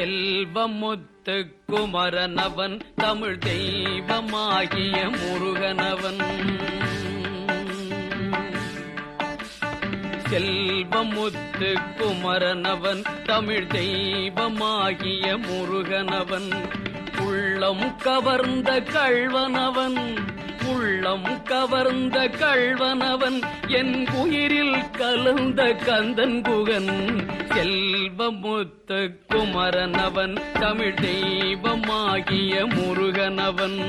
செல்வமுத்து குமரனவன் தமிழ் தெய்வமாகிய முருகனவன். செல்வமுத்து குமரனவன் தமிழ் தெய்வமாகிய முருகனவன். உள்ளம் கவர்ந்த கள்வனவன், உள்ளம் கவர்ந்த கள்வனவன், என் உயிரில் கலந்த கந்தன் குகன். செல்வமுத்து குமரனவன் தமிழ் தெய்வமாகிய முருகனவன்.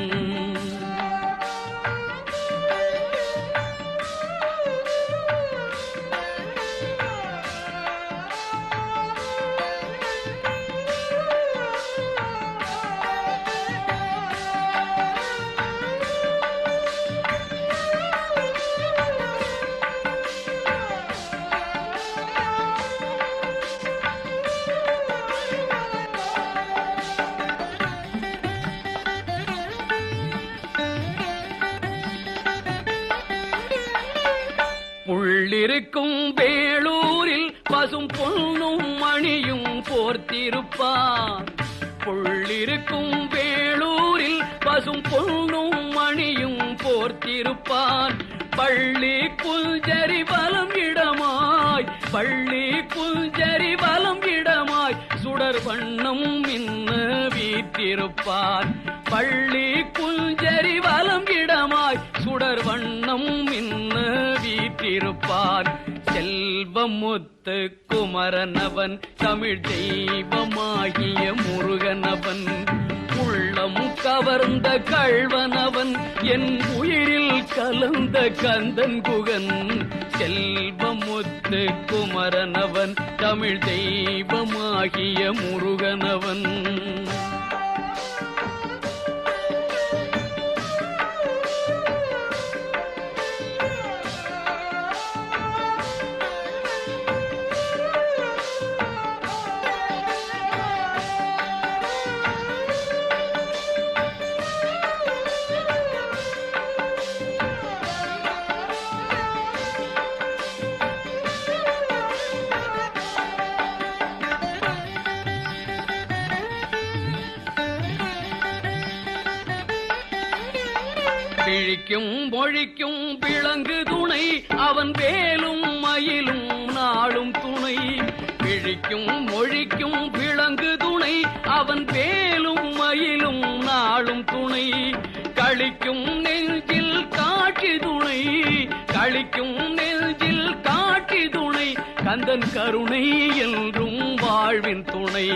புள்ளிருக்கும் வேளூரில் பசும் பொன்னும் மணியும் போர்த்திருப்பார். புள்ளிருக்கும் வேளூரில் பசும் பொன்னும் மணியும் போர்த்திருப்பான். பள்ளி புல்ஜரி வலம் இடமாய், பள்ளி புல்ஜரி வலம் இடமாய் சுடர் வண்ணம் மின்ன வீற்றிருப்பார். பள்ளி புல்ஜரி வலம் இடமாய் சுடர் வண்ணம் மின்ன வீற்றிருப்பார். செல்வமுத்து குமரனவன் தமிழ் தெய்வமாகிய முருகனவன். உள்ளம் கவர்ந்த கள்வனவன், என் உயிரில் கலந்த கந்தன் குகன். செல்வமுத்து குமரனவன் தமிழ் தெய்வமாகிய முருகனவன். பிழிக்கும் மொழிக்கும் விளங்கு துணை, அவன் வேலும் மயிலும் நாளும் துணை. பிழிக்கும் மொழிக்கும் விளங்கு துணை, அவன் வேலும் மயிலும் நாளும் துணை. களிக்கும் நெஞ்சில் காட்சி துணை, களிக்கும் நெஞ்சில் காட்சி துணை. கந்தன் கருணை என்றும் வாழ்வின் துணை.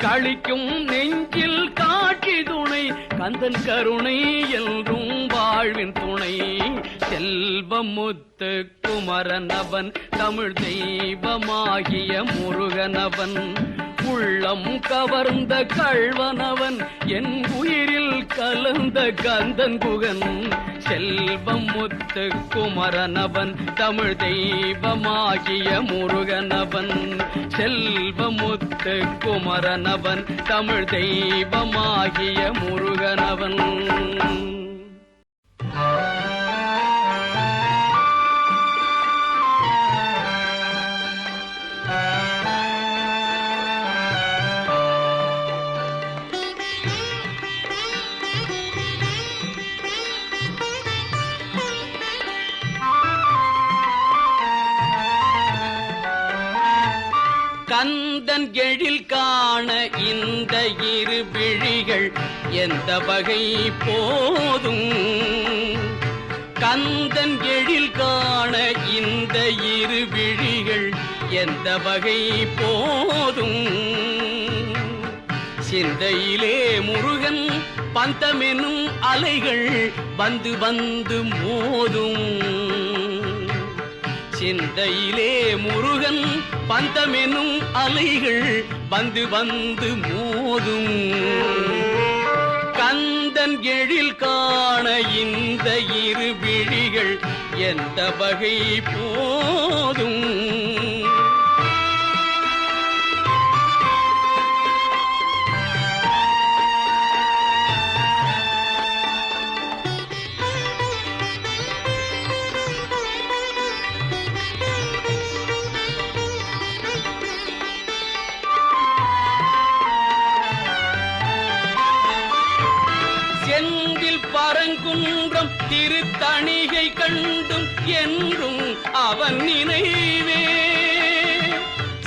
களிக்கும் நெஞ்சில் காட்சி துணை, கந்தன் கருணை என்றும் வாழ்வின் துணை. செல்வமுத்து குமரனவன் தமிழ் தெய்வமாகிய முருகனவன். உள்ளம் கவர்ந்த கள்வனவன், என் உயிரில் கலந்த கந்தன் குகன். செல்வமுத்து குமரனவன் தமிழ் தெய்வமாகிய முருகனவன். செல்வமுத்து குமரனவன் தமிழ் தெய்வமாகிய முருகனவன். கந்தன் எழில் காண இந்த இரு விழிகள் எந்த வகை போதும். கந்தன் எழில் காண இந்த இரு விழிகள் எந்த வகை போதும். சிந்தையிலே முருகன் பந்தமெனும் அலைகள் வந்து வந்து மோதும். சிந்தையிலே முருகன் பந்தமெனும் அலைகள் வந்து வந்து மோதும் கந்தன் எழில் காண இந்த இரு விழிகள் எந்த வகை போதும் செந்தில் பரங்குன்றம் திருத்தணிகை கண்டும் என்றும் அவன் நினைவே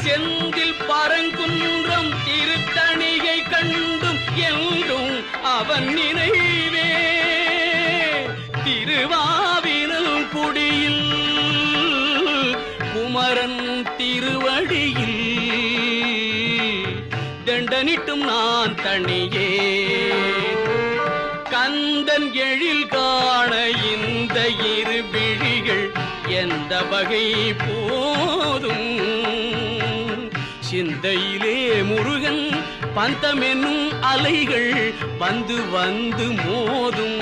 செந்தில் பரங்குன்றம் திருத்தணிகை கண்டும் என்றும் அவன் நினைவே திருவாவினல் குடியில் குமரன் திருவடியில் தண்டனிட்டும் நான் தனியே கந்தன் எழில் காண இந்த இரு விழிகள் எந்த வகை போதும் சிந்தையிலே முருகன் பந்தமெனும் அலைகள் வந்து வந்து மோதும்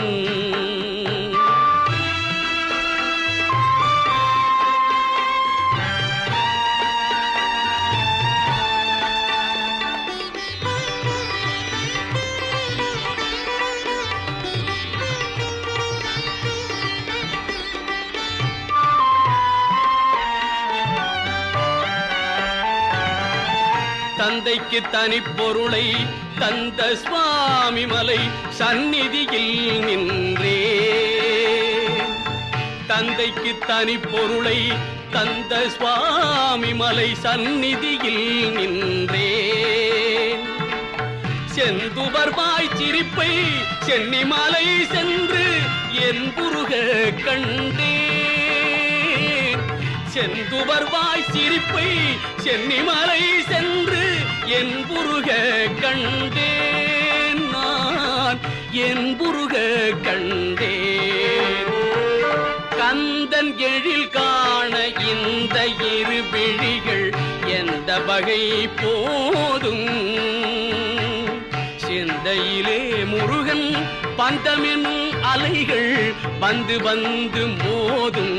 தந்தைக்கு தனி பொருளை தந்த சுவாமி மலை சந்நிதியில் நின்றே தந்தைக்கு தனி பொருளை தந்த சுவாமி மலை சந்நிதியில் நின்றே செந்துவர்வாய் சிரிப்பை சென்னிமலை சென்று என் புருக கண்டே செந்துவர்வாய் சிரிப்பை சென்னிமலை சென்று என் புருக கண்டேன் நான் என் புருக கண்டேன் கந்தன் எழில் காண இந்த இரு விழிகள் எந்த வகை போதும் சிந்தையிலே முருகன் பந்தமெனும் அலைகள் வந்து வந்து மோதும்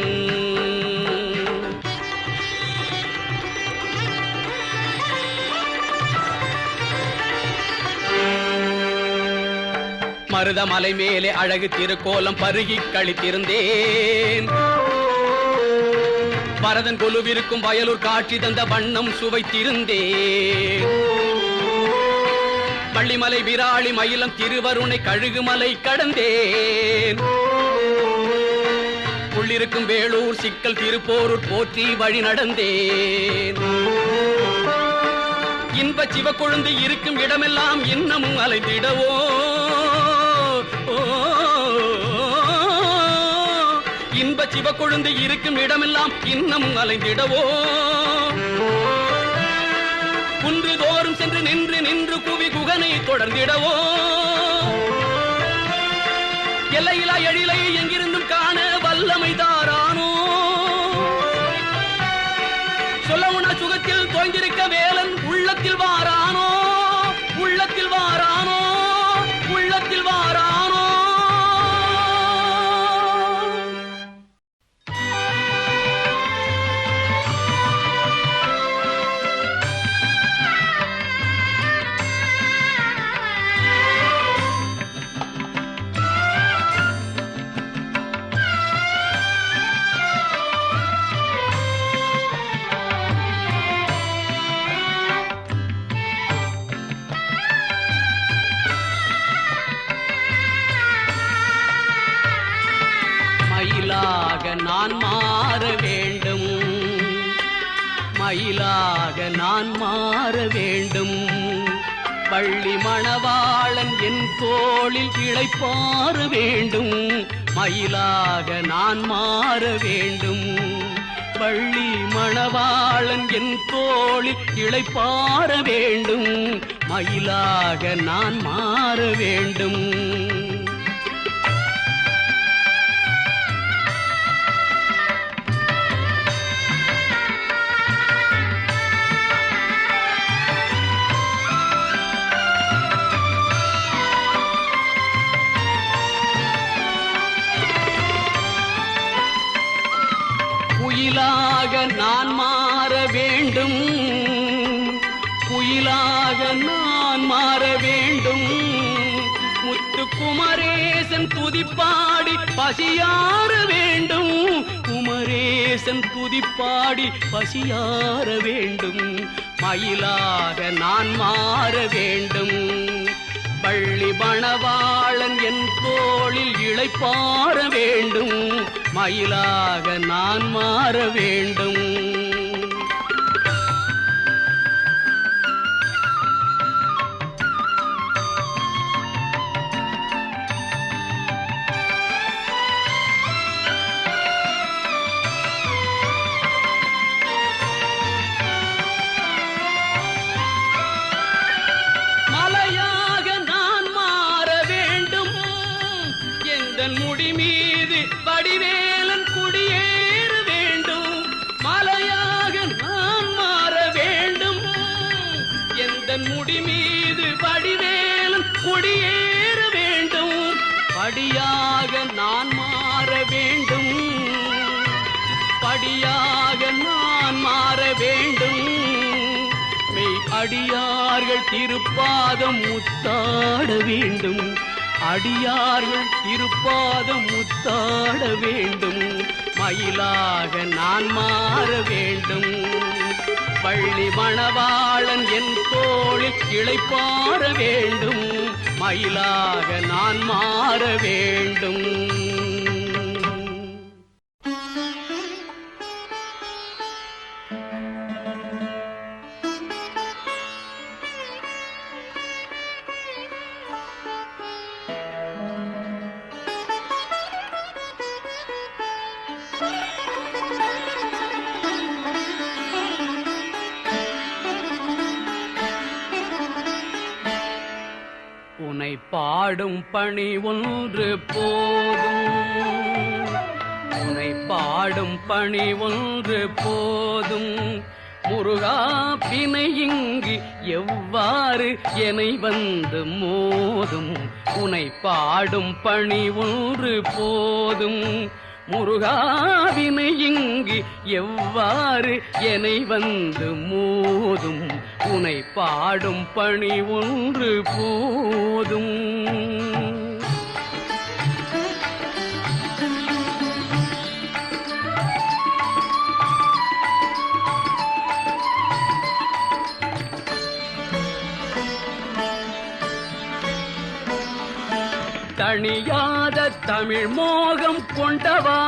மருதமலை மேலே அழகு திருக்கோலம் பருகி கழித்திருந்தேன் பரதன் கொலுவிருக்கும் வயலூர் காட்சி தந்த வண்ணம் சுவைத்திருந்தேன் பள்ளிமலை விராளி மயிலம் திருவருணை கழுகுமலை கடந்தேன் உள்ளிருக்கும் வேளூர் சிக்கல் திருப்போரூர் போற்றி வழி நடந்தேன் இன்ப சிவ கொழுந்து இருக்கும் இடமெல்லாம் இன்னமும் அலைந்திடவோ இன்ப சிவ கொழுந்து இருக்கும் இடமெல்லாம் இன்னமும் அலைந்திடவோ குன்று தோறும் சென்று நின்று நின்று குவி குகனை தொடர்ந்திடவோ எல்லையிலா எழிலை எங்கிருந்தும் காண வல்லமை தாரானோ சொல்லவுனா சுகத்தில் தோய்ந்திருக்க வேலன் உள்ளத்தில் வாரானோ உள்ளத்தில் வாரானோ உள்ளத்தில் வாரானோ மயிலாக நான் மாற வேண்டும் மயிலாக நான் மாற வேண்டும் பள்ளி மணவாளன் என் தோளில் இளைப்பாற வேண்டும் மயிலாக நான் மாற வேண்டும் பள்ளி மணவாளன் என் தோளில் இளைப்பாற வேண்டும் மயிலாக நான் மாற வேண்டும் மயிலாக நான் மாற வேண்டும். முத்து குமரேசன் துதிப்பாடி பசியார வேண்டும். குமரேசன் துதிப்பாடி பசியார வேண்டும். மயிலாக நான் மாற வேண்டும். பள்ளி மணவாளன் என் தோளில் இளைப்பாற வேண்டும். மயிலாக நான் மாற வேண்டும். முடி மீது வடிவேலன் குடியேற வேண்டும். மலையாக நான் மாற வேண்டும். எந்த முடி மீது வடிவேலன் குடியேற வேண்டும். படியாக நான் மாற வேண்டும். படியாக நான் மாற வேண்டும். மெய் அடியார்கள் திருப்பாதம் முத்தாட வேண்டும். அடியார்கள் திருப்பாதம் முத்தாட வேண்டும். மயிலாக நான் மாற வேண்டும். பள்ளி மணவாளன் என் தோளில் இளைப்பாற வேண்டும். மயிலாக நான் மாற வேண்டும். உனை பாடும் பணி ஒன்று போதும். உனை பாடும் பணி ஒன்று போதும். முருகா பிணை இங்கு எவ்வாறு என்னை வந்து மோதும். உனை பாடும் பணி ஒன்று போதும். முருகாவினை இங்கு எவ்வாறு என்னை வந்து மோதும். உனை பாடும் பணி ஒன்று போதும். தணியாத தமிழ் மோகம் கொண்டவா.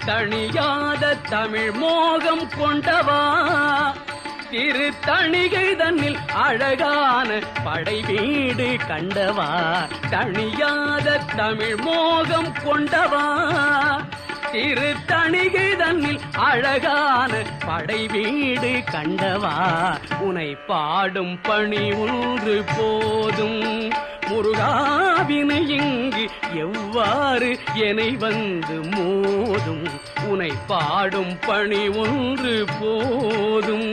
தணியாத தமிழ் மோகம் கொண்டவா. திரு தணிகை தன்னில் அழகான படை வீடு கண்டவா. தணியாத தமிழ் மோகம் கொண்டவா. திரு தணிகை தன்னில் அழகான படை வீடு கண்டவா. உனை பாடும் பணி ஒன்று போதும். முருகாவினை இங்கு எவ்வாறு என்னை வந்து மோதும். உனை பாடும் பணி ஒன்று போதும்.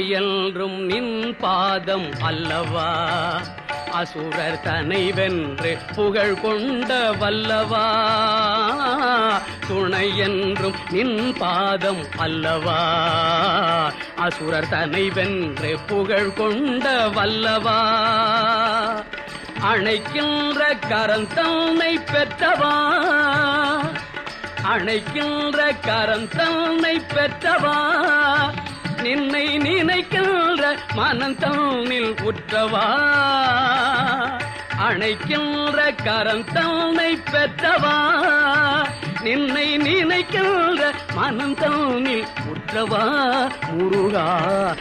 என்றும் நின் பாதம் அல்லவா. அசுரர் தனை வென்று புகழ் கொண்ட வல்லவா. துணை என்றும் நின் பாதம் அல்லவா. அசுரர் தனை வென்று புகழ் கொண்ட வல்லவா. அணைக்கின்ற கரந்தன்னை பெற்றவா. அணைக்கின்ற கரந்தன்னை பெற்றவா. நின்னை நினைக்கின்ற மனந்தன்னில் உற்றவா. அணைக்கின்ற கரந்தன்னை பெற்றவா. நின்னை நினைக்கின்ற மனந்தன்னில் உற்றவா. முருகா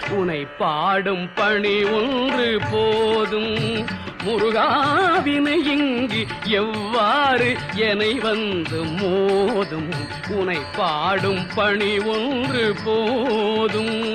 உனை பாடும் பணி ஒன்று போதும். முருகாவினை இங்கு எவ்வாறு என்னை வந்து மோதும். உனை பாடும் பணி ஒன்று போதும்.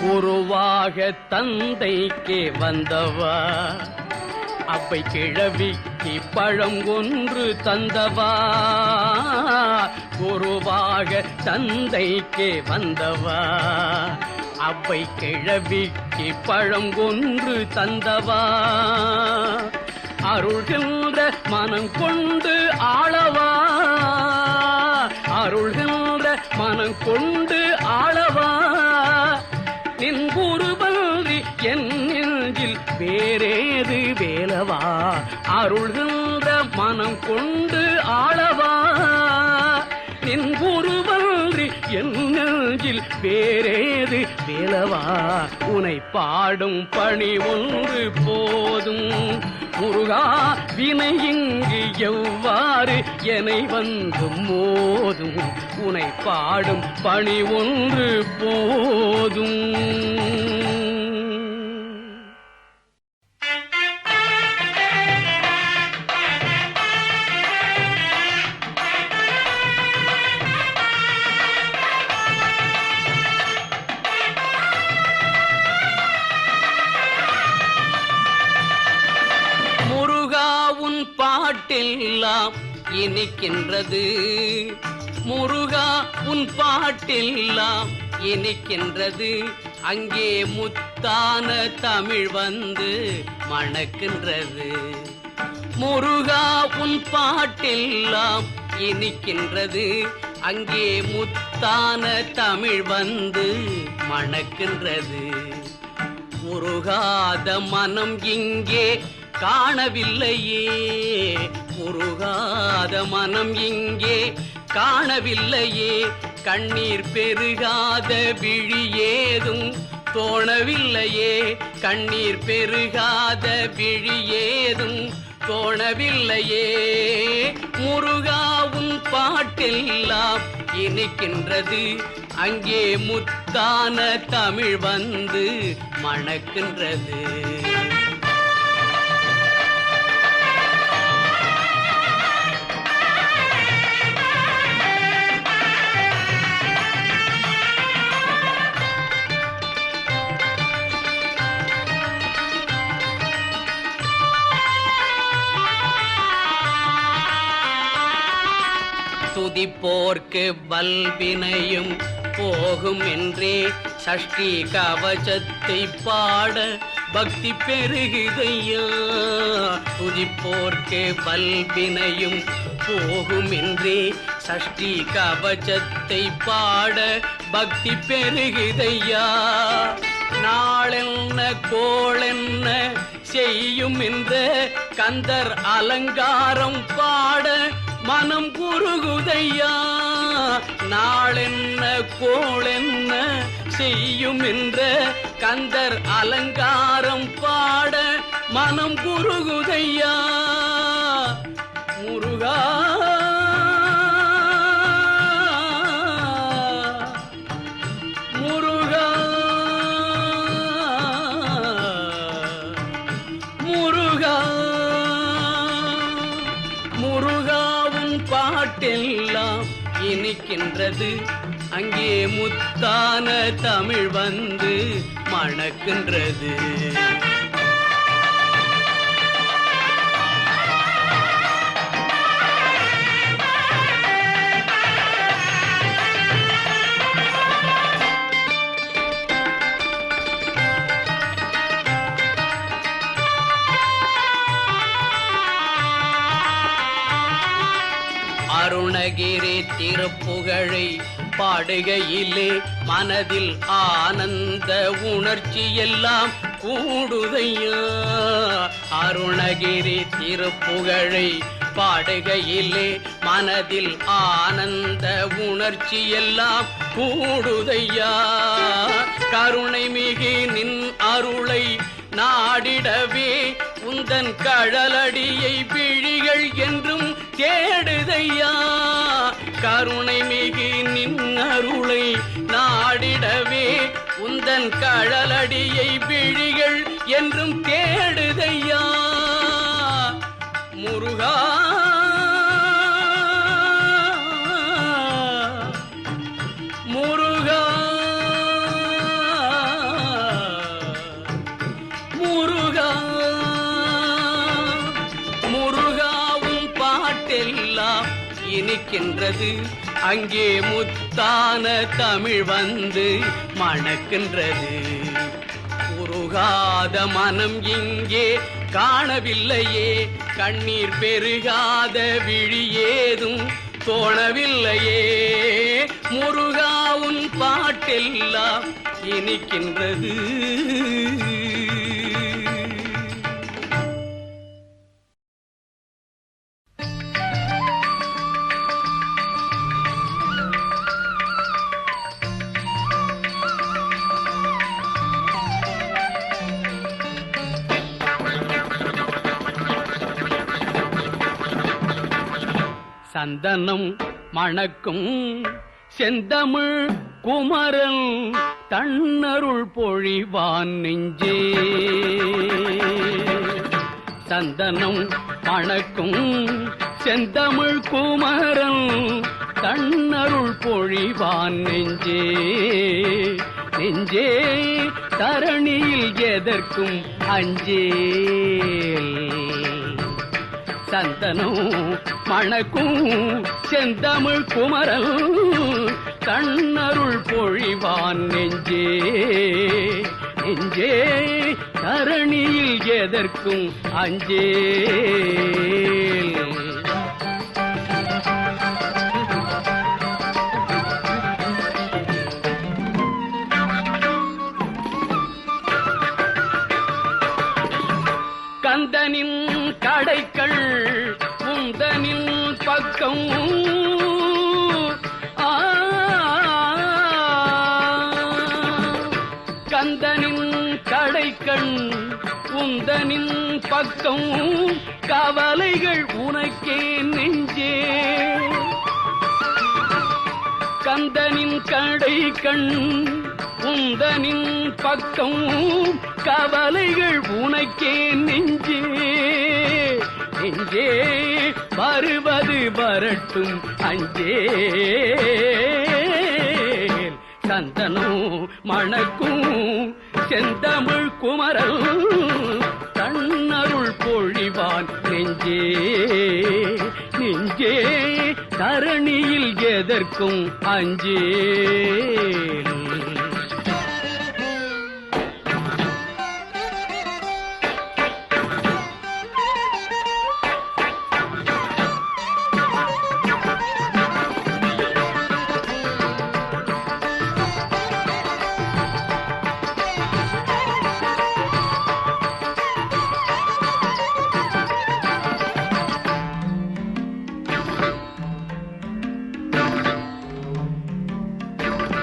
குருவாக தந்தைக்கே வந்தவா, அப்பை கிழவிக்கு பழம் ஒன்று தந்தவா. குருவாக தந்தைக்கே வந்தவா, அப்பை கிழவிக்கு பழம் ஒன்று தந்தவா. அருள்கின்ற மனம் கொண்டு ஆளவா, அருள்கின்ற மனம் கொண்டு ஆளவா. நின் குருபல்றி என் நெஞ்சில் வேறேது வேலவா. அருள்கின்ற மனம் கொண்டு ஆளவா. நின் குருபல்றி என் நெஞ்சில் வேறேது வேலவா. உனை பாடும் பணி ஒன்று போதும் முருகா. வினை இங்கு எவ்வாறு என்னை வந்து மோதும். உனை பாடும் பணி ஒன்று போதும். பாட்டெல்லாம் இனிக்கின்றது முருகா, உன் பாட்டெல்லாம் இனிக்கின்றது. அங்கே முத்தான தமிழ் வந்து மணக்கின்றது. முருகா, உன் பாட்டெல்லாம் இனிக்கின்றது. அங்கே முத்தான தமிழ் வந்து மணக்கின்றது. உருகாத மனம் இங்கே காணவில்லையே, உருகாத மனம் இங்கே காணவில்லையே. கண்ணீர் பெருகாத விழி ஏதும் தோணவில்லையே, கண்ணீர் பெருகாத விழி ஏதும் தோணவில்லையே. முருகாவும் பாட்டெல்லாம் இனிக்கின்றது. அங்கே முத்தான தமிழ் வந்து மணக்கின்றது. துதிப்போர்க்கு வல்வினையும் போகும் என்றே சஷ்டி கவசத்தை பாட பக்தி பெருகுதையா. துதிப்போர்க்கு வல்வினையும் போகும் என்றே சஷ்டி கவசத்தை பாட பக்தி பெருகுதையா. நாளென்ன கோளென்ன செய்யும் என்ற கந்தர் அலங்காரம் பாட மனம் குருகுதையா. நாளென்ன கோளென்ன செய்யும் என்ற கந்தர் அலங்காரம் பாட மனம் குருகுதையா. முருகா, முருகா, முருகா, முருகாவும் பாட்டெல்லாம் இனிக்கின்றது. அங்கே முத்தான தமிழ் வந்து மணக்கின்றது. அருணகிரி திருப்புகழை பாடுகையிலே மனதில் ஆனந்த உணர்ச்சி எல்லாம் கூடுதையா. அருணகிரி திருப்புகழை பாடுகையிலே மனதில் ஆனந்த உணர்ச்சி எல்லாம் கூடுதையா. கருணை மிகு நின் அருளை நாடிடவே உந்தன் கழலடியை விழிகள் என்றும் தேடுதையா. கருணை மிகு நின் அருளை நாடிடவே உந்தன் கழலடியை விழிகள் என்றும் தேடுதையா. முருகா, முருகா, இனிக்கின்றது. அங்கே முத்தான தமிழ் வந்து மணக்கின்றது. உருகாத மனம் இங்கே காணவில்லையே, கண்ணீர் பெருகாத விழி ஏதும் தோணவில்லையே. முருகாவுன் பாட்டெல்லாம் இனிக்கின்றது. சந்தனம் மணக்கும் செந்தமிழ் குமரன் தன்னருள் பொழிவான் நெஞ்சே. சந்தனம் மணக்கும் செந்தமிழ் குமரன் தன்னருள் பொழிவான் நெஞ்சே. நெஞ்சே தரணியில் எதற்கும் அஞ்சேல். சந்தனம் மணக்கும் செந்தமிழ் குமரல் தன்னருள் பொழிவான் நெஞ்சே. நெஞ்சே தரணியில் எதற்கும் அஞ்சேல். கந்தனின் கடைக்கள் உந்தனின் பக்கம். கந்தனின் கடைக்கண் உந்தனின் பக்கம். கவலைகள் உனக்கே நெஞ்சே. கந்தனின் கடைக்கண் உந்தனின் பக்கம். கவலைகள் உனக்கே நெஞ்சே. நெஞ்சே வருவது வரட்டும் அஞ்சே. சந்தனம் மணக்கும் செந்தமிழ் குமரல் தன்னருள் பொழிவான் நெஞ்சே. நெஞ்சே தரணியில் எதற்கும் அஞ்சேல்.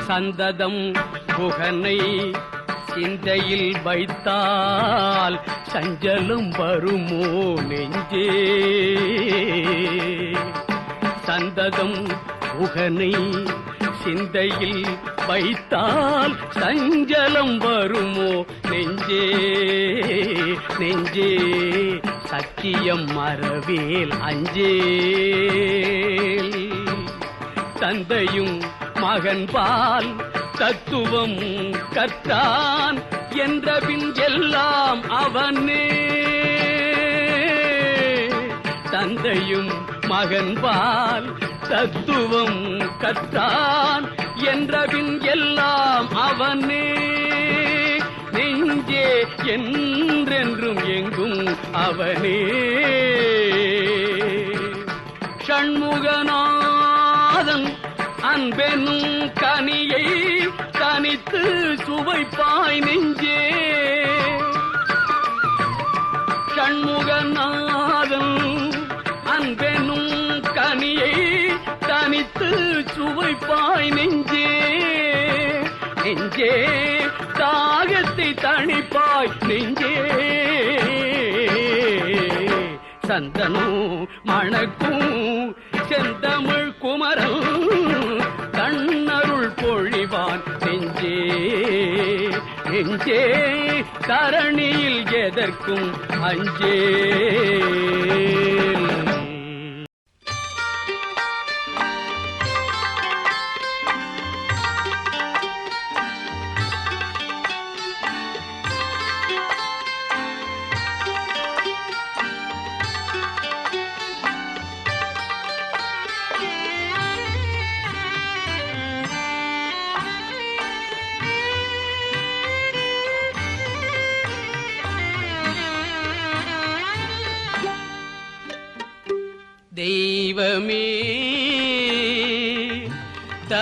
சந்ததம் புகனை சிந்தையில் வைத்தால் சஞ்சலம் வருமோ நெஞ்சே. சந்ததம் புகனை சிந்தையில் வைத்தால் சஞ்சலம் வருமோ நெஞ்சே. நெஞ்சே சத்தியம் மறவேல் அஞ்சேல். தந்தையும் மகன்பால் தத்துவம் கற்றான் என்றபின் எல்லாம் அவனே. தந்தையும் மகன்பால் தத்துவம் கற்றான் என்றபின் எல்லாம் அவனே. நெஞ்சே என்றென்றும் எங்கும் அவனே. ஷண்முகநாதன் அன்பெனும் கனியை தனித்து சுவைப்பாய் நெஞ்சே. ஷண்முகநாதன் அன்பெனும் கனியை தனித்து சுவைப்பாய் நெஞ்சே. நெஞ்சே தாகத்தை தணிப்பாய் நெஞ்சே. சந்தனம் மணக்கும் செந்தமிழ் குமரல் தன்னருள் பொழிவான் நெஞ்சே. நெஞ்சே தரணியில் எதற்கும் அஞ்சேல்.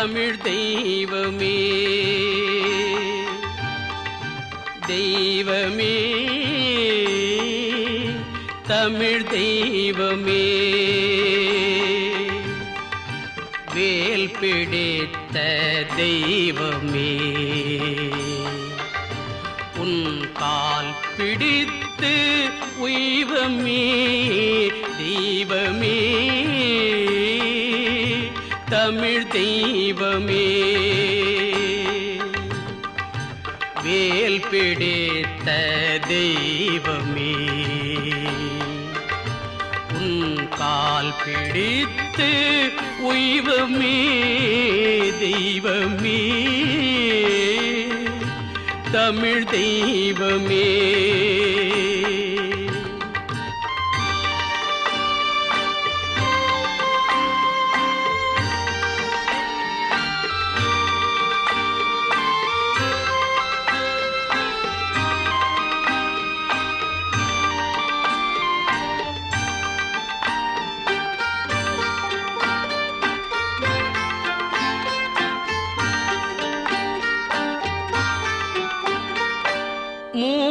தமிழ் தெய்வமே தெய்வமே தமிழ் தெய்வமே வேல் பிடித்த தெய்வமே உன் கால் பிடித்து உய்வமே தெய்வமே தமிழ் தெய்வமே வேல் பிடித்த தெய்வமே உன் கால் பிடித்து உய்வமே தெய்வமே தமிழ் தெய்வமே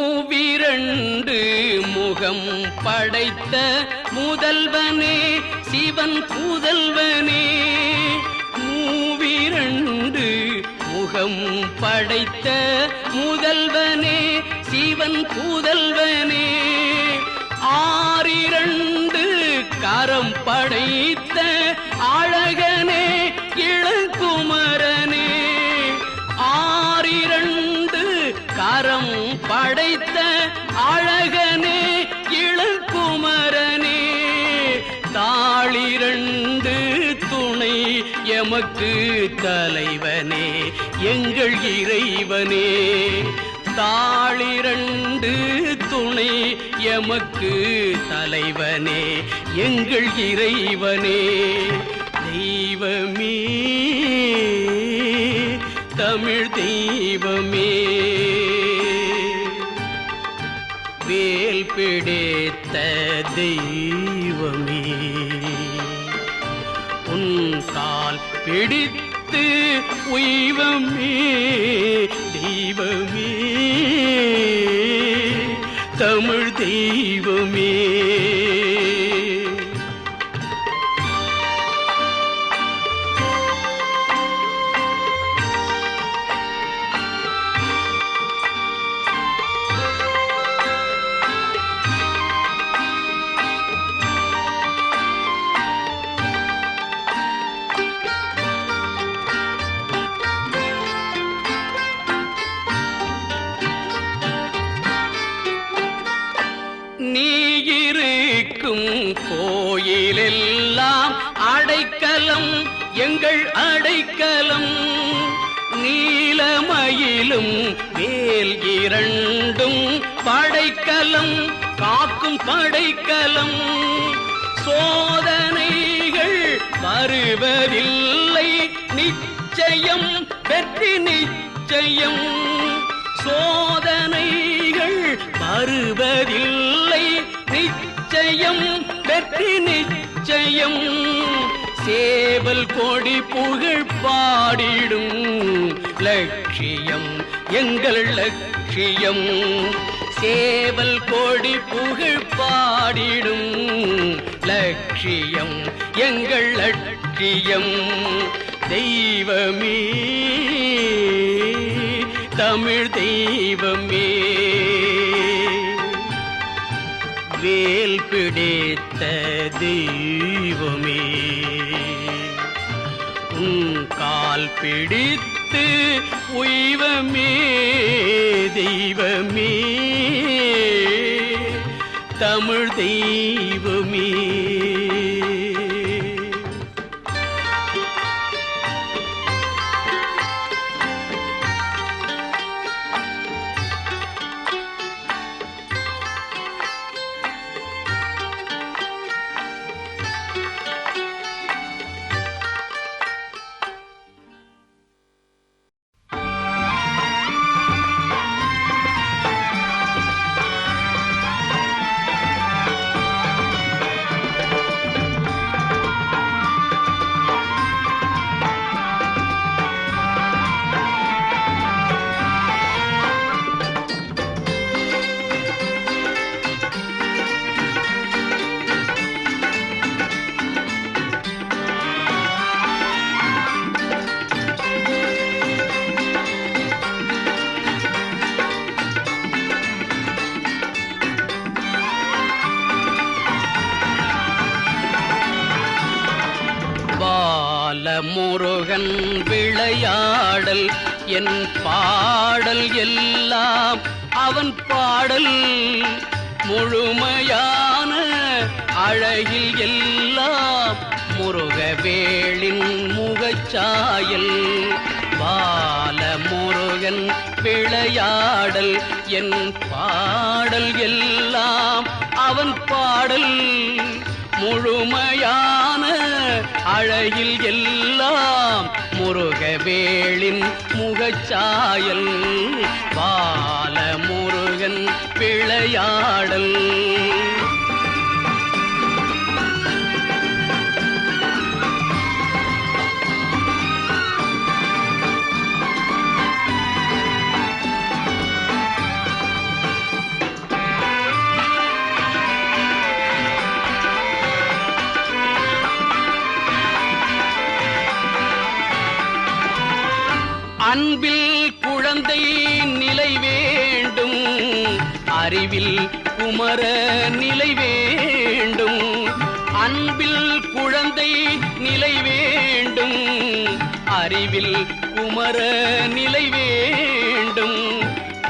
மூவிரண்டு முகம் படைத்த முதல்வனே சிவன் புதல்வனே மூவிரண்டு முகம் படைத்த முதல்வனே சிவன் புதல்வனே ஆறிரண்டு கரம் படைத்த அழகனே இளங்குமரனே ஆறிரண்டு கரம் படைத்த அழகனே இளங்குமரனே தாளிரண்டு துணை எமக்கு தலைவனே எங்கள் இறைவனே தாளிரண்டு துணை எமக்கு தலைவனே எங்கள் இறைவனே தெய்வமே தமிழ் தெய்வமே வேல் பிடித்த தெய்வமே உன் கால் பிடித்து உய்வமே தெய்வமே தமிழ் தெய்வமே நீயிருக்கும் கோயிலெல்லாம் அடைக்கலம் எங்கள் அடைக்கலம் நீலமயிலும் வேல் இரண்டும் படைக்கலம் காக்கும் படைக்கலம் சோதனைகள் வருவதில்லை நிச்சயம் வெற்றி நிச்சயம் சோதனைகள் வருவதில்லை நிச்சயம் வெற்றி நிச்சயம் சேவல் கொடி புகழ் பாடிடும் லட்சியம் எங்கள் லட்சியம் சேவல் கொடி புகழ் பாடிடும் லட்சியம் எங்கள் லட்சியம் தெய்வமே தமிழ் தெய்வமே வேல் பிடித்த தெய்வமே உன் கால் பிடித்து உய்வமே தெய்வமே தமிழ் தெய்வமே விளையாடல் என் பாடல் எல்லாம் அவன் பாடல் முழுமையான அழகில் எல்லாம் முருகவேளின் முகச்சாயல் பாலமுருகன் விளையாடல் என் பாடல் எல்லாம் அவன் பாடல் முழுமையான அழகில் எல்லாம் முருகவேளின் முகச்சாயல் பாலமுருகன் விளையாடல் அன்பில் குழந்தை நிலை வேண்டும் அறிவில் குமர நிலை வேண்டும் அன்பில் குழந்தை நிலை வேண்டும் அறிவில் குமர நிலை வேண்டும்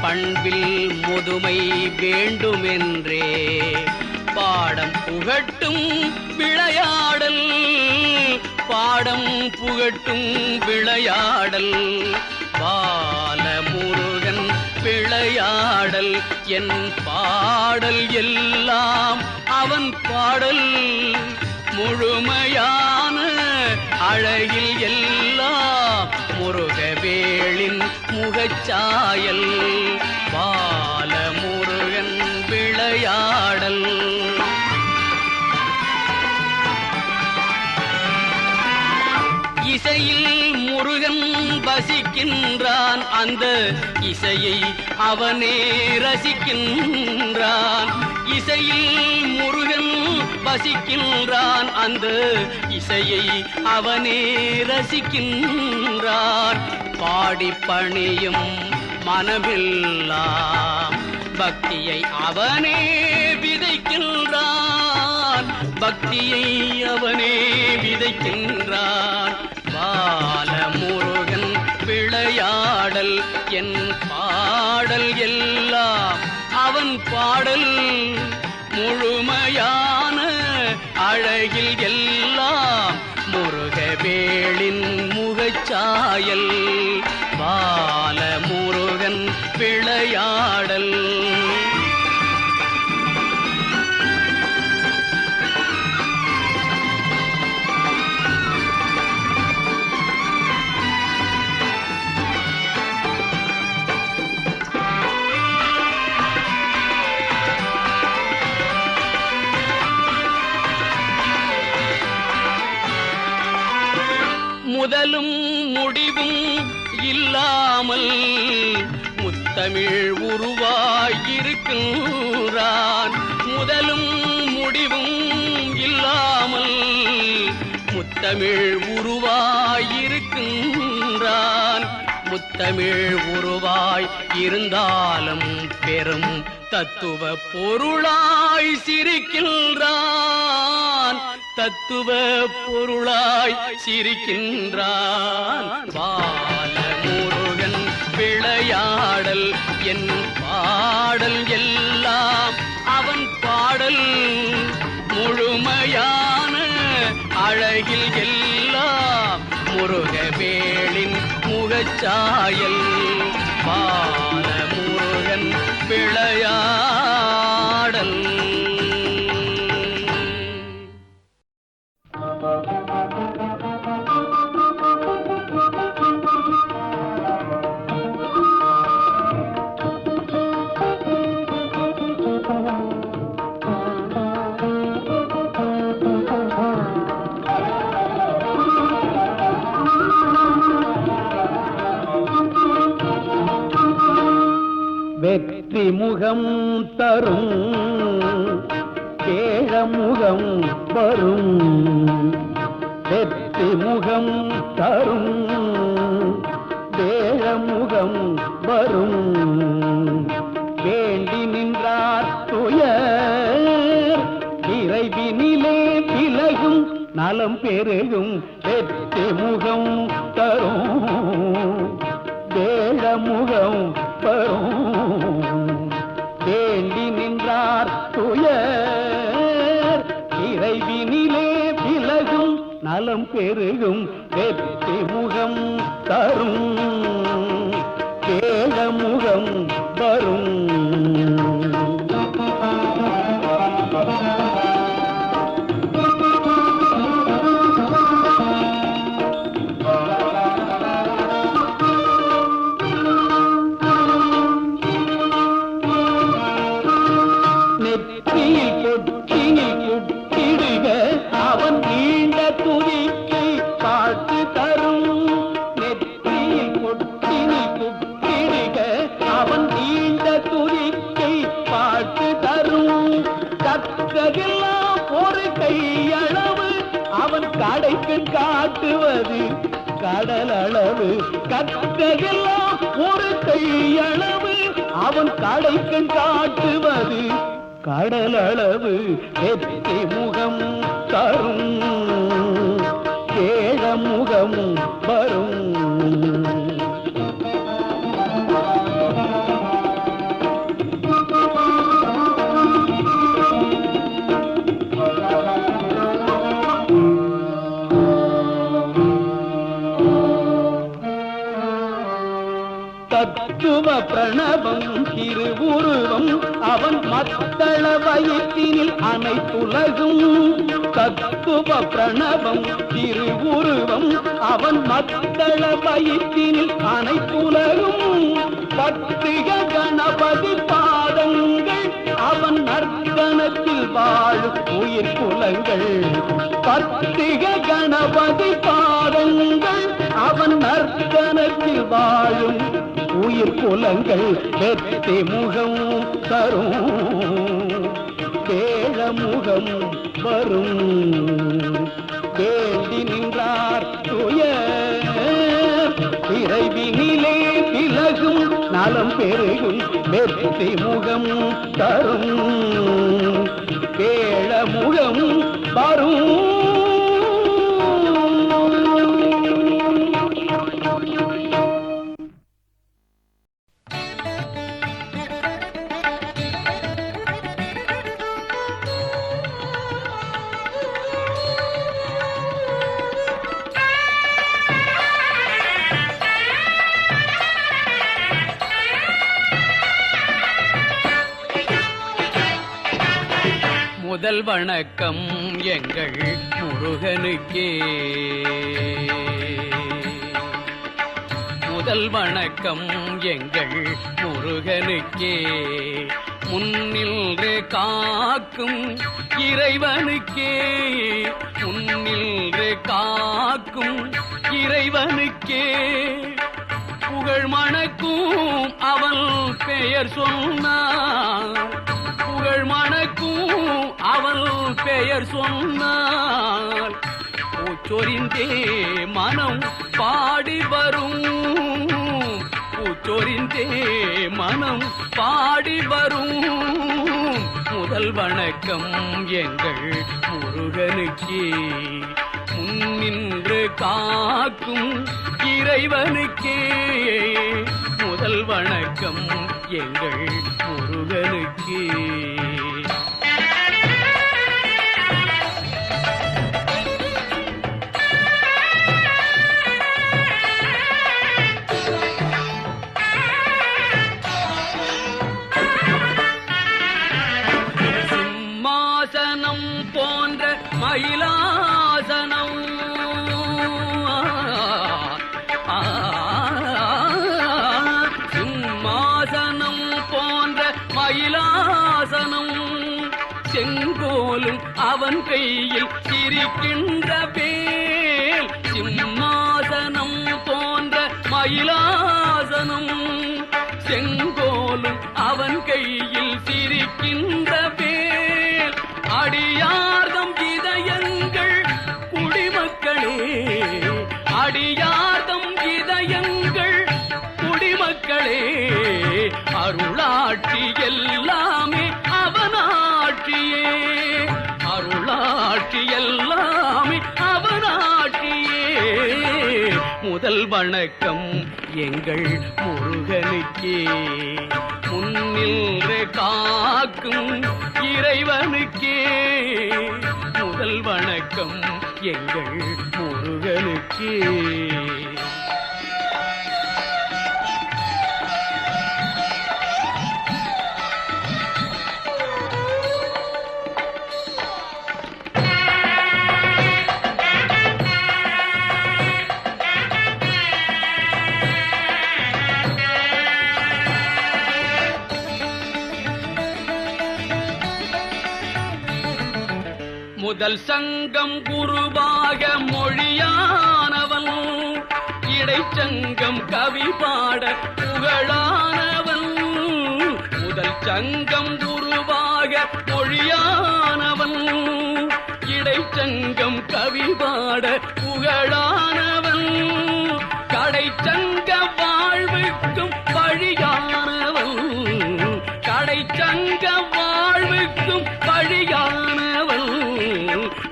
பண்பில் முதுமை வேண்டுமென்றே பாடம் புகட்டும் விளையாடல் பாடம் புகட்டும் விளையாடல் பாலமுருகன் விளையாடல் என் பாடல் எல்லாம் அவன் பாடல் முழுமையான அழகில் எல்லாம் முருகவேளின் முகச்சாயல் பாலமுருகன் விளையாடல் இசையில் முருகன் வசிக்கின்றான் அந்த இசையை அவனே ரசிக்கின்றான் இசையில் முருகன் வசிக்கின்றான் அந்த இசையை அவனே ரசிக்கின்றான் பாடி பணியும் மனமெல்லாம் பக்தியை அவனே விதைக்கின்றான் பக்தியை அவனே விதைக்கின்றான் பாலமுருகன் விளையாடல் என் பாடல் எல்லாம் அவன் பாடல் முழுமையான அழகில் எல்லாம் முருகவேளின் முகச்சாயல் பாலமுருகன் விளையாடல் முதலும் முடிவும் இல்லாமல் முத்தமிழ் உருவாயிருக்கின்றான் முதலும் முடிவும் இல்லாமல் முத்தமிழ் உருவாயிருக்கின்றான் முத்தமிழ் உருவாய் இருந்தாலும் பெரும் தத்துவ பொருளாய் சிரிக்கின்றான் தத்துவ பொருளாய் சிரிக்கின்றான் பாலமுருகன் விளையாடல் என் பாடல் எல்லாம் அவன் பாடல் முழுமையான அழகில் எல்லாம் முருகவேளின் முகச்சாயல் பாலமுருகன் விளையாடல் வெற்றி முகம் தரும் கேழமுகம் வரும் வெற்றி முகம் தரும் வேழமுகம் வரும் வேண்டி நின்றார் துயர் விரைவினிலே விலகும் நலம் பெருகும் வெற்றி வெற்றி முகம் தரும் வேழ முகம் வரும் வேண்டி நின்றார் துயர் இறைவினிலே விலகும் நலம் பெருகும் வெற்றி முகம் தரும் வேழ முகம் வரும் அவன் நீண்ட துதிக்கை பாட்டு தரும் நெற்றியில் கொட்டினில் குட்டிடுக அவன் நீண்ட துதிக்கை பாட்டு தரும் கற்றதெல்லாம் ஒரு கையளவு அவன் கடைக்கு காட்டுவது கடல் அளவு கற்றதெல்லாம் ஒரு கையளவு அவன் கடைக்கு காட்டுவது கடல் அளவு வெற்றி முகம் தரும் கேழ முகம் வரும் தத்துவ பிரணவம் திருவுருவம் அவன் மத்தள வயிற்றினில் அனைத்துலகும் தத்துவ பிரணவம் திருவுருவம் அவன் மத்தள வயிற்றினில் அனைத்துலகும் பத்திக கணபதி பாதங்கள் அவன் நர்த்தனத்தில் வாழும் உயிர் குலங்கள் பத்திக கணபதி பாதங்கள் அவன் நர்த்தனத்தில் வாழும் உயிர் குலங்கள் வெற்றி முகம் தரும் வேழ முகம் வரும் வேண்டி நின்றார் துயர் இறைவினிலே விலகும் நலம் பெருகும் வெற்றி முகம் தரும் வேழ முகம் வரும் முதல் வணக்கம் எங்கள் முருகனுக்கே முதல் வணக்கம் எங்கள் முருகனுக்கே முன்னின்று காக்கும் இறைவனுக்கே முன்னின்று காக்கும் இறைவனுக்கே புகழ் மணக்கும் அவன் பெயர் சொன்னான் புகழ் மணக்கும் அவள் பெயர் சொன்னால் பூச்சொரிந்தே மனம் பாடி வரும் பூச்சொரிந்தே மனம் பாடி வரும் முதல் வணக்கம் எங்கள் முருகனுக்கே முன்னின்று காக்கும் இறைவனுக்கே முதல் வணக்கம் எங்கள் முருகனுக்கே சிம்மாசனம் போன்ற மயிலாசனம் சிம்மாசனம் போன்ற மயிலாசனம் செங்கோலும் அவன் கையில் சிரிக்கின்ற வேல் சிம்மாசனம் போன்ற மயிலாசனம் செங்கோலும் அவன் கையில் சிரிக்கின்ற வேல் அடியார்தம் இதயங்கள் குடிமக்களே அடியார்தம் இதயங்கள் குடிமக்களே அருளாட்சி எல்லாமே அவனாட்சியே அருளாட்சி எல்லாமே அவனாட்சியே வணக்கம் எங்கள் முருகனுக்கே, முன்னின்று காக்கும் இறைவனுக்கே முதல் வணக்கம் எங்கள் முருகனுக்கே. முதல் சங்கம் குருவாக மொழியானவன், இடைச்சங்கம் கவி பாட புகழானவன். முதல் சங்கம் குருவாக மொழியானவன், இடைச்சங்கம் கவி பாட புகழானவன். கடைச்சங்க வாழ்வுக்கும் வழியானவன், கடைச்சங்க வாழ்வுக்கும் வழியானவன்.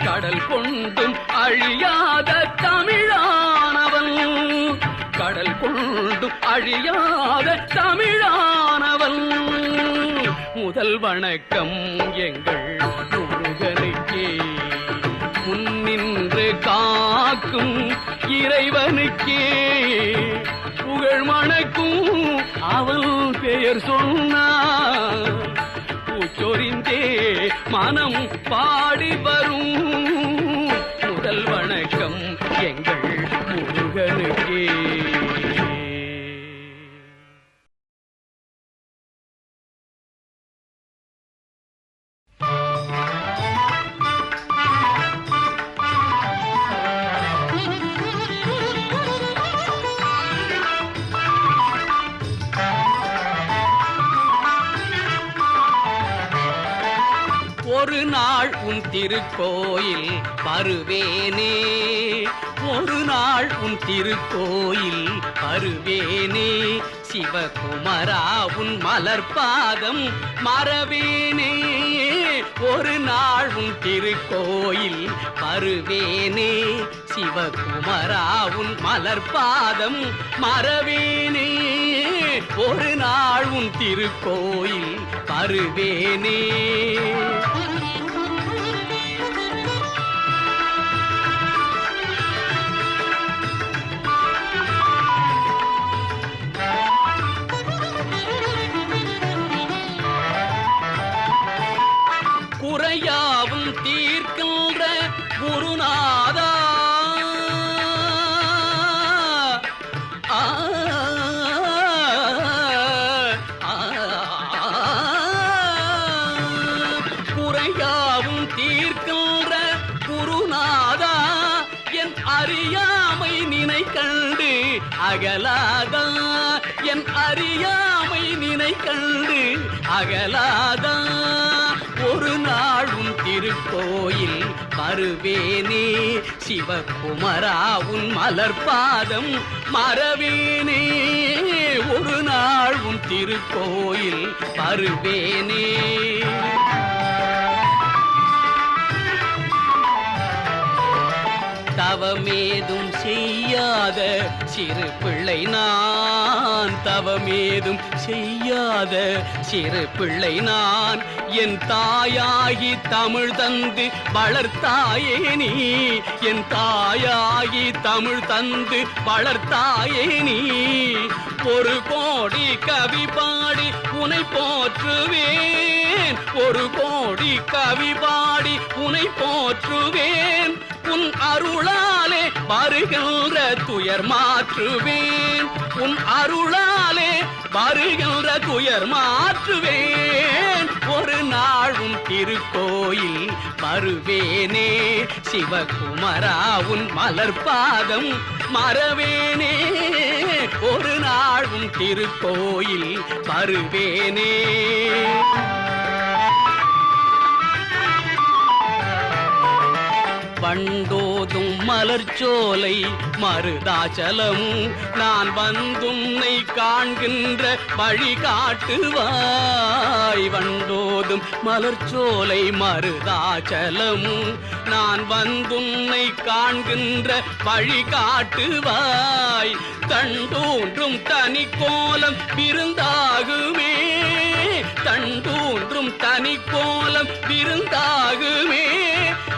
கடல் கொண்டும் அழியாத தமிழானவன், கடல் கொண்டும் அழியாத தமிழானவன். முதல் வணக்கம் எங்கள் முருகனுக்கே, முன்னின்று காக்கும் இறைவனுக்கே புகழ் மணக்கும் அவன் பெயர் சொன்னார். பூச்சொரிந்தே மனம் பாடி வரும் முதல் வணக்கம் எங்கள் முருகனுக்கே. ஒரு நாள் உன் திருக்கோயில் வருவேனே, ஒரு நாள் உன் திருக்கோயில் வருவேனே. சிவகுமரா உன் மலர்பாதம் மறவேனே, ஒரு நாள் உன் திருக்கோயில் வருவேனே. சிவகுமரா உன் மலர்பாதம் மறவேனே, ஒரு நாள் உன் திருக்கோயில் வருவேனே. குறையாவும் தீர்க்கின்ற குருநாதா, குறையாவும் தீர்க்கின்ற குருநாதா, என் அறியாமை நினை கண்டு அகலாதா, என் அறியாமை நினை கண்டு அகலாதா. ஒரு நாளும் திருக்கோயில் வருவேனே, சிவகுமரா உன் மலர்பாதம் மறவேனே, ஒரு நாளும் திருக்கோயில் வருவேனே. தவமேதும் செய்யாத சிறு பிள்ளை நான், தவமேதும் செய்யாத சிறு பிள்ளை நான். என் தாயாகி தமிழ் தந்து வளர்த்தாயே நீ, என் தாயாகி தமிழ் தந்து வளர்த்தாயே நீ. ஒரு கோடி கவி பாடி உனை போற்றுவேன், ஒரு கோடி கவி பாடி உனை போற்றுவேன். உன் அருளாலே வருகின்ற துயர் மாற்றுவேன், உன் அருளாலே வருகின்ற துயர் மாற்றுவேன். ஒரு நாளும் திருக்கோயில் வருவேனே, சிவகுமரா உன் மலர்பாதம் மறவேனே, ஒரு நாளும் திருக்கோயில் வருவேனே. வண்டோதும் மலர்ச்சோலை மருதாச்சலமும் நான் வந்துன்னை காண்கின்ற வழி காட்டுவாய். வண்டோதும் மலர்ச்சோலை மருதாச்சலமும் நான் வந்துன்னை காண்கின்ற வழி காட்டுவாய். தண்டூன்றும் தனி கோலம் விருந்தாகுமே, தண்டூன்றும் தனி கோலம் விருந்தாகுமே,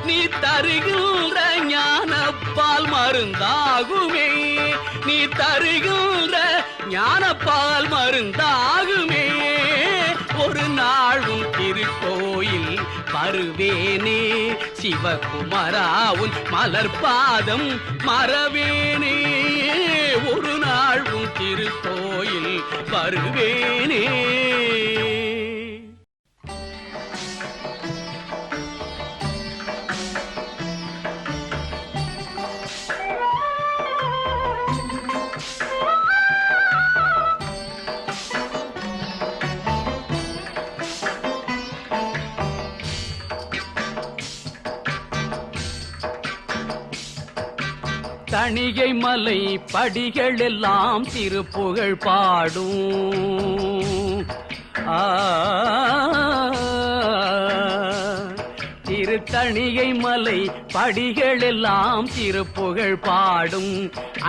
நீ தருகின்ற ஞானப்பால் மருந்தாகுமே, நீ தருகின்ற ஞானப்பால் மருந்தாகுமே. ஒரு நாளும் திருக்கோயில் வருவேனே சிவகுமராவுன் மலர்பாதம் மறவேனே. ஒரு நாளும் திருக்கோயில் வருவேனே. தணிகை மலை படிகள் எல்லாம் திருப்புகழ் பாடும். திருத்தணிகை மலை படிகள் எல்லாம் திருப்புகழ் பாடும்.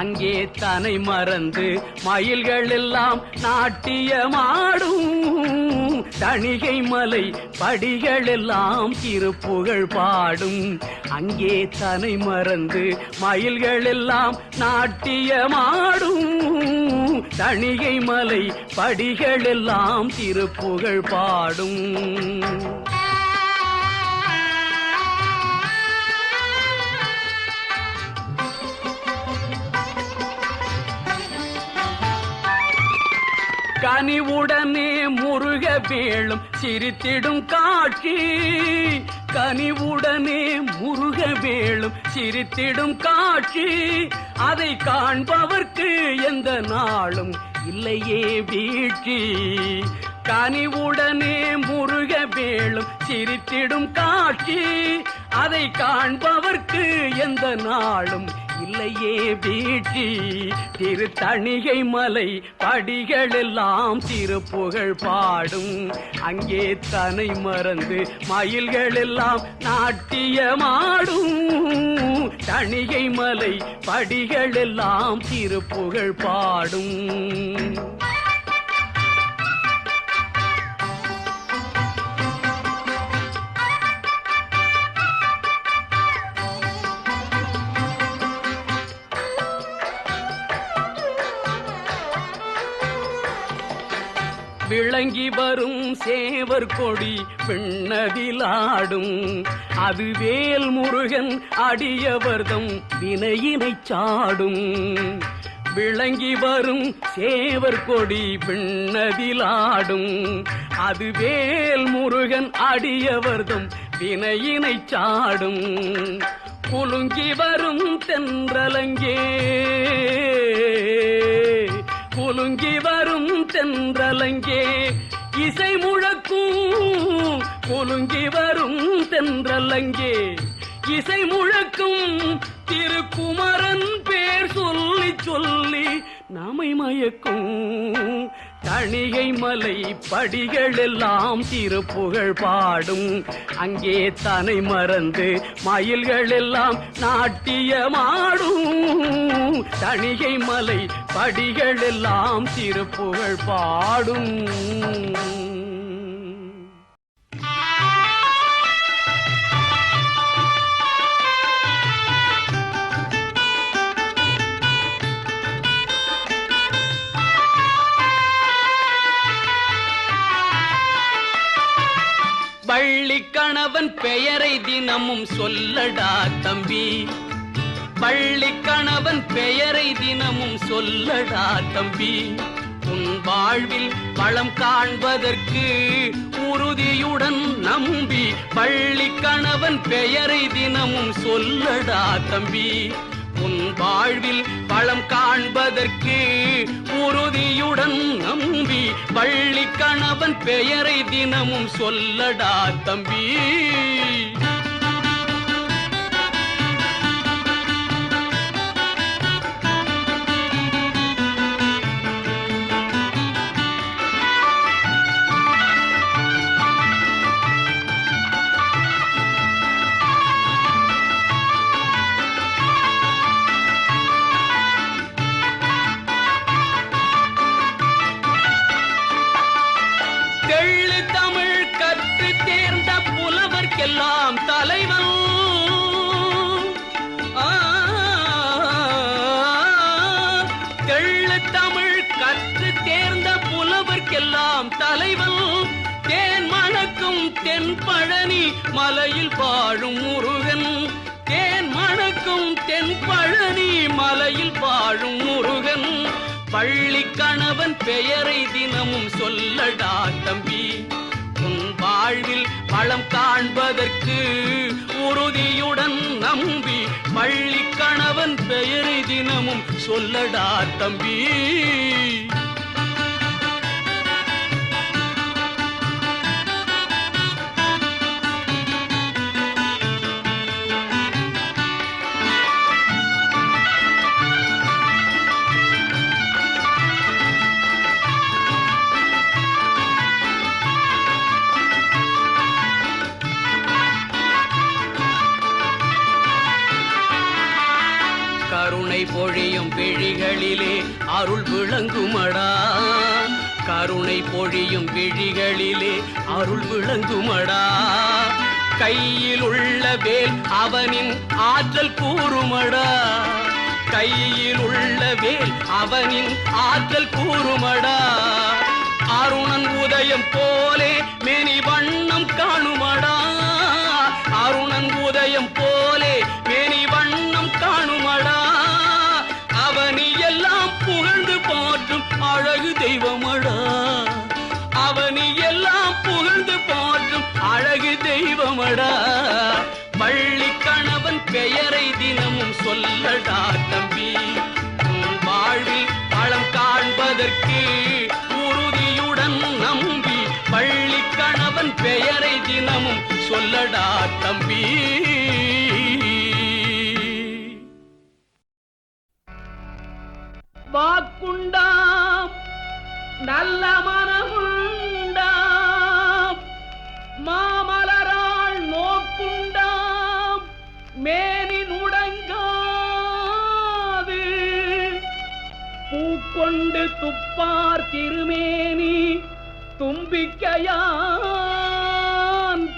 அங்கே தனை மறந்து மயில்கள் எல்லாம் நாட்டியமாடும். தணிகை மலை படிகள் எல்லாம் திருப்புகழ் பாடும். அங்கே தனை மறந்து மயில்கள் எல்லாம் நாட்டியமாடும். தணிகை மலை படிகள் எல்லாம் திருப்புகழ் பாடும். கனிவுடனே முருக வேளும் சிரித்திடும் காட்சி, கனிவுடனே முருக வேளும் சிரித்திடும் காட்சி, அதை காண்பவர்க்கு எந்த நாளும் இல்லையே வீழ்ச்சி. கனிவுடனே முருக வேளும் சிரித்திடும் காட்சி, அதை காண்பவர்க்கு எந்த நாளும் இல்லையே வீழ்ச்சி. திருத்தணிகை மலை படிகள் எல்லாம் திருப்புகழ் பாடும். அங்கே தனை மறந்து மயில்கள் எல்லாம் நாட்டியமாடும். தணிகை மலை படிகள் எல்லாம் திருப்புகழ் பாடும். விளங்கி வரும் சேவர் கொடி விண்ணதிலாடும். அது வேல் முருகன் அடியவர்தம் வினையினை சாடும். விளங்கி வரும் சேவர் கொடி விண்ணதிலாடும். அது வேல் முருகன் அடியவர்தம் வினையினை சாடும். குலுங்கி வரும் தென்றலங்கே, குலுங்கி வரும் தென்றலங்கே இசை முழக்கும். குலுங்கி வரும் தென்றலங்கே இசை முழக்கும். திருக்குமரன் பேர் சொல்லி சொல்லி நம்மை மயக்கும். தணிகை மலை படிகள் எல்லாம் திருப்புகழ் பாடும். அங்கே தனை மறந்து மயில்கள் எல்லாம் நாட்டியமாடும். தணிகை மலை படிகள் எல்லாம் திருப்புகழ் பாடும். வள்ளி கணவன் பெயரை தினமும் சொல்லடா தம்பி. வள்ளி கணவன் பெயரை தினமும் சொல்லடா தம்பி. உன் வாழ்வில் வளம் காண்பதற்கு உறுதியுடன் நம்பி. வள்ளி கணவன் பெயரை தினமும் சொல்லடா தம்பி. உன் வாழ்வில் வளம் காண்பதற்கு உறுதியுடன் நம்பி. வள்ளி கணவன் பெயரை தினமும் சொல்லடா தம்பி. புலவர்க்கெல்லாம் தலைவன். தெள்ளு தமிழ் கற்று தேர்ந்த புலவர்க்கெல்லாம் தலைவன். தேன் மணக்கும் தென் பழனி மலையில் வாழும் முருகன். தேன் மணக்கும் தென் பழனி மலையில் வாழும் முருகன். பள்ளி கணவன் பெயரை தினமும் சொல்லடா தம்பி. உன் வாழ்வில் பழம் காண்பதற்கு உறுதியுடன் நம்பி பள்ளி கணவன் பெயரை தினமும் சொல்லடா தம்பி. கருணை பொழியும் விழிகளிலே அருள் விளங்குமடா. கருணை பொழியும் விழிகளிலே அருள் விளங்குமடா. கையில் உள்ள வேல் அவனின் ஆற்றல் கூறுமடா. கையில் உள்ள வேல் அவனின் ஆற்றல் கூறுமடா. அருணன் உதயம் போலே மேனி வண்ணம் காணுமடா. அருணன் உதயம் போலே மேனி வண்ணம் காணுமடா. அவனி எல்லாம் புகழ்ந்து போற்றும் அழகு தெய்வமடா. அவனி எல்லாம் புகழ்ந்து போற்றும் அழகு தெய்வமடா. பள்ளி கணவன் பெயரை தினமும் சொல்லடா தம்பி. உன் வாழ்வில் பழம் காண்பதற்கு உறுதியுடன் நம்பி பள்ளி கணவன் பெயரை தினமும் சொல்லடா தம்பி. வாக்குண்டாம் நல்ல மனமுண்டாம் மாமலரால் நோக்குண்டாம் மேனி நுடங்காது பூக்கொண்டு துப்பார் திருமேனி தும்பிக்கையான்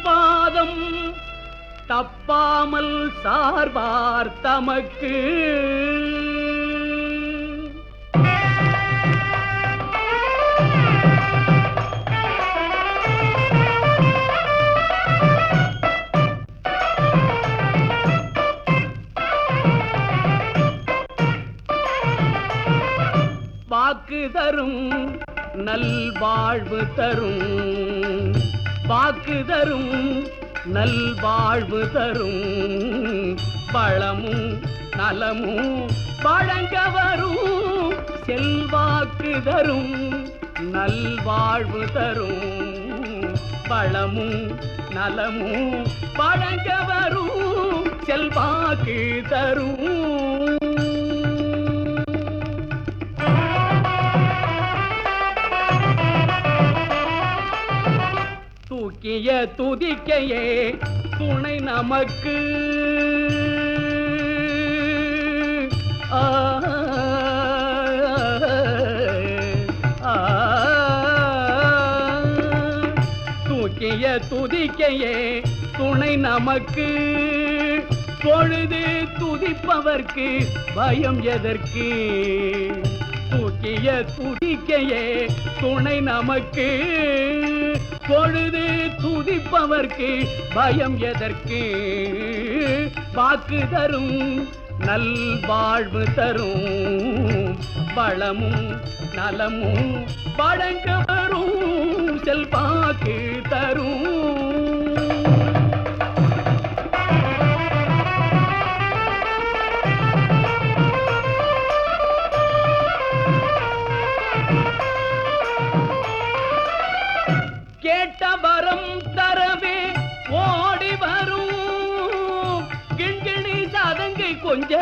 பாதம் தப்பாமல் சார்பார் தமக்கு. வாக்கு தரும் நல்வாழ்வு தரும். வாக்கு தரும் நல்வாழ்வு தரும். பழமும் நலமும் வழங்க வரும். செல்வாக்கு தரும் நல்வாழ்வு தரும். பழமும் நலமும் வழங்க வரும். செல்வாக்கு தரும். தூக்கிய துதிக்கையே துணை நமக்கு. தூக்கிய துதிக்கையே துணை நமக்கு. பொழுது துதிப்பவர்க்கு பயம் எதற்கு. தூக்கிய துதிக்கையே துணை நமக்கு. பொழுது துதிப்பவர்க்கு பயம் எதற்கு. வாக்கு தரும் நல்வாழ்வு தரும். வளமும் நலமும் வழங்க வரும். செல்வாக்கு தரும். கேட்ட வரம் தரவே ஓடி வரும். கிண்கிணி சதங்கை கொஞ்ச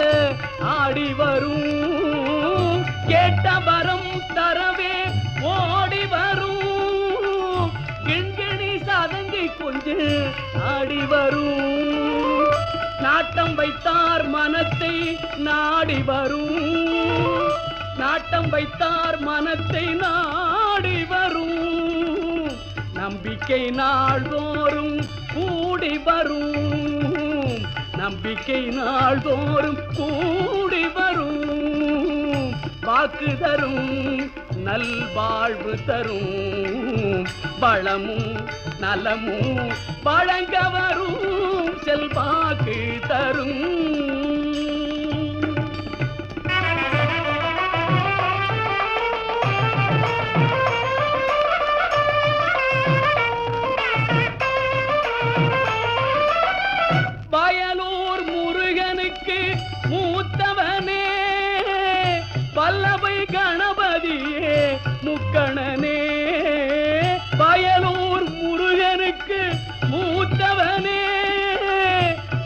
ஆடி வரும். கேட்ட வரம் தரவே ஓடி வரும். கிண்கிணி சதங்கை கொஞ்ச ஆடி வரும். நாட்டம் வைத்தார் மனத்தை நாடி வரும். நாட்டம் வைத்தார் மனத்தை நாடி வரும். நம்பிக்கை நாள்தோறும் கூடி வரும் நம்பிக்கை நாள்தோறும் கூடி வரும் வாக்கு தரும் நல்வாழ்வு தரும் வளமும் நலமும் வழங்க வரும் செல்வாக்கு தரும் வயலூர் முருகனுக்கு மூத்தவனே வல்லபை கணபதியே முக்கணனே வயலூர் முருகனுக்கு மூத்தவனே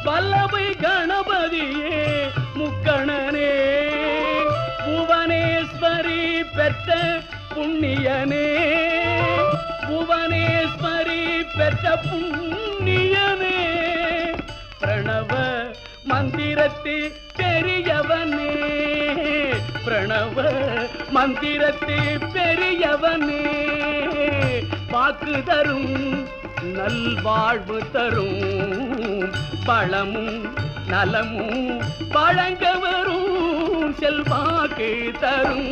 வல்லபை கணபதியே முக்கணனே புவனேஸ்வரி பெற்ற புண்ணியனே புவனேஸ்வரி பெற்ற புண்ணியனே பிரணவ மந்திரத்தில் பெரியவனே பிரணவ மந்திரத்தில் பெரியவனே வாக்கு தரும் நல்வாழ்வு தரும் பழமும் நலமும் வழங்க வரும் செல்வாக்கு தரும்